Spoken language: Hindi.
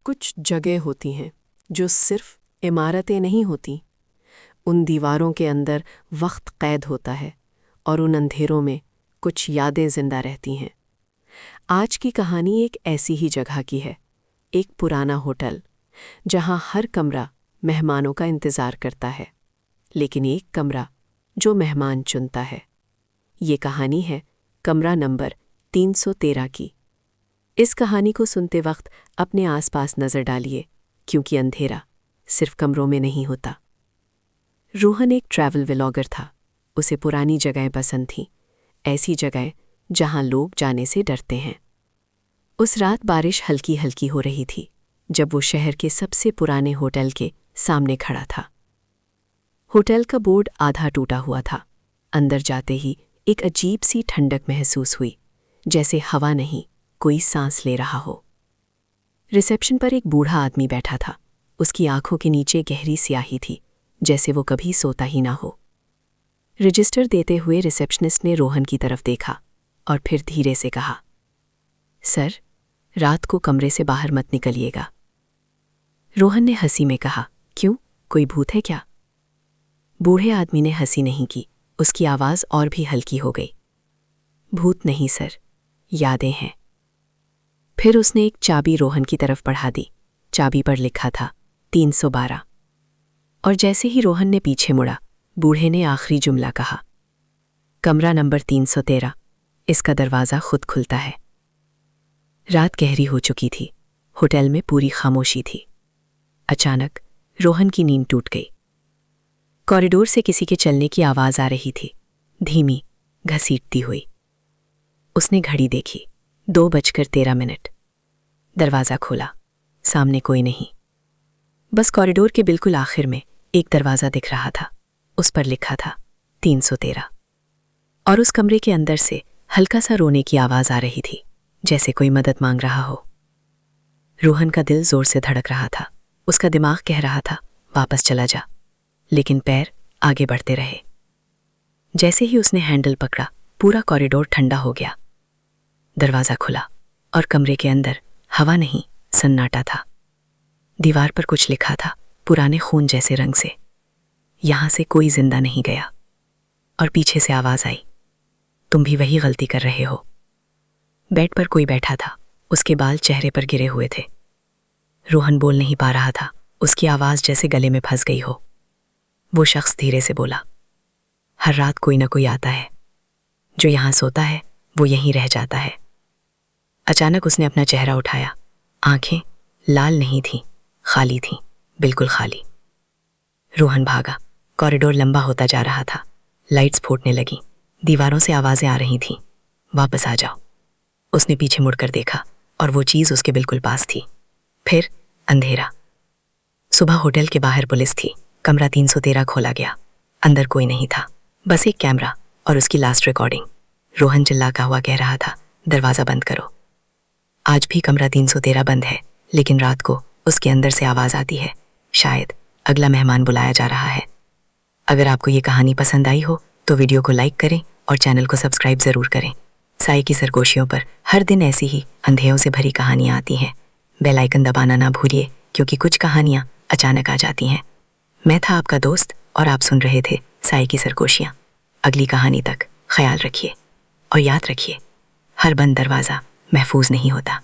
कुछ जगह होती हैं जो सिर्फ इमारतें नहीं होती। उन दीवारों के अंदर वक्त कैद होता है और उन अंधेरों में कुछ यादें जिंदा रहती हैं। आज की कहानी एक ऐसी ही जगह की है, एक पुराना होटल जहां हर कमरा मेहमानों का इंतज़ार करता है, लेकिन एक कमरा जो मेहमान चुनता है। ये कहानी है कमरा नंबर 313 की। इस कहानी को सुनते वक्त अपने आसपास नज़र डालिए, क्योंकि अंधेरा सिर्फ कमरों में नहीं होता। रोहन एक ट्रैवल व्लॉगर था। उसे पुरानी जगहें पसंद थीं, ऐसी जगहें जहां लोग जाने से डरते हैं। उस रात बारिश हल्की हल्की हो रही थी जब वो शहर के सबसे पुराने होटल के सामने खड़ा था। होटल का बोर्ड आधा टूटा हुआ था। अंदर जाते ही एक अजीब सी ठंडक महसूस हुई, जैसे हवा नहीं, कोई सांस ले रहा हो। रिसेप्शन पर एक बूढ़ा आदमी बैठा था। उसकी आंखों के नीचे गहरी स्याही थी, जैसे वो कभी सोता ही ना हो। रजिस्टर देते हुए रिसेप्शनिस्ट ने रोहन की तरफ देखा और फिर धीरे से कहा, सर, रात को कमरे से बाहर मत निकलिएगा। रोहन ने हंसी में कहा, क्यों, कोई भूत है क्या? बूढ़े आदमी ने हंसी नहीं की, उसकी आवाज़ और भी हल्की हो गई। भूत नहीं सर, यादें हैं। फिर उसने एक चाबी रोहन की तरफ बढ़ा दी। चाबी पर लिखा था 312। और जैसे ही रोहन ने पीछे मुड़ा, बूढ़े ने आखिरी जुमला कहा, कमरा नंबर 313, इसका दरवाज़ा खुद खुलता है। रात गहरी हो चुकी थी। होटल में पूरी खामोशी थी। अचानक रोहन की नींद टूट गई। कॉरिडोर से किसी के चलने की आवाज़ आ रही थी, धीमी, घसीटती हुई। उसने घड़ी देखी, 2:13। दरवाज़ा खोला। सामने कोई नहीं। बस कॉरिडोर के बिल्कुल आखिर में एक दरवाज़ा दिख रहा था। उस पर लिखा था 313। और उस कमरे के अंदर से हल्का सा रोने की आवाज़ आ रही थी, जैसे कोई मदद मांग रहा हो। रोहन का दिल जोर से धड़क रहा था। उसका दिमाग कह रहा था, वापस चला जा, लेकिन पैर आगे बढ़ते रहे। जैसे ही उसने हैंडल पकड़ा, पूरा कॉरिडोर ठंडा हो गया। दरवाज़ा खुला और कमरे के अंदर हवा नहीं, सन्नाटा था। दीवार पर कुछ लिखा था, पुराने खून जैसे रंग से, यहां से कोई जिंदा नहीं गया। और पीछे से आवाज़ आई, तुम भी वही गलती कर रहे हो। बेड पर कोई बैठा था, उसके बाल चेहरे पर गिरे हुए थे। रोहन बोल नहीं पा रहा था, उसकी आवाज़ जैसे गले में फंस गई हो। वो शख्स धीरे से बोला, हर रात कोई ना कोई आता है, जो यहाँ सोता है वो यहीं रह जाता है। अचानक उसने अपना चेहरा उठाया। आंखें लाल नहीं थीं, खाली थीं, बिल्कुल खाली। रोहन भागा। कॉरिडोर लंबा होता जा रहा था। लाइट्स फूटने लगीं। दीवारों से आवाज़ें आ रही थीं, वापस आ जाओ। उसने पीछे मुड़कर देखा और वो चीज़ उसके बिल्कुल पास थी। फिर अंधेरा। सुबह होटल के बाहर पुलिस थी। कमरा 313 खोला गया। अंदर कोई नहीं था, बस एक कैमरा और उसकी लास्ट रिकॉर्डिंग। रोहन चिल्लाता हुआ कह रहा था, दरवाज़ा बंद करो। आज भी कमरा 313 बंद है, लेकिन रात को उसके अंदर से आवाज़ आती है, शायद अगला मेहमान बुलाया जा रहा है। अगर आपको ये कहानी पसंद आई हो तो वीडियो को लाइक करें और चैनल को सब्सक्राइब ज़रूर करें। साई की सरगोशियों पर हर दिन ऐसी ही अंधेरों से भरी कहानियाँ आती हैं। बेल आइकन दबाना ना भूलिए, क्योंकि कुछ कहानियाँ अचानक आ जाती हैं। मैं था आपका दोस्त और आप सुन रहे थे साई की सरगोशियाँ। अगली कहानी तक ख्याल रखिए और याद रखिए, हर बंद दरवाज़ा महफूज नहीं होता।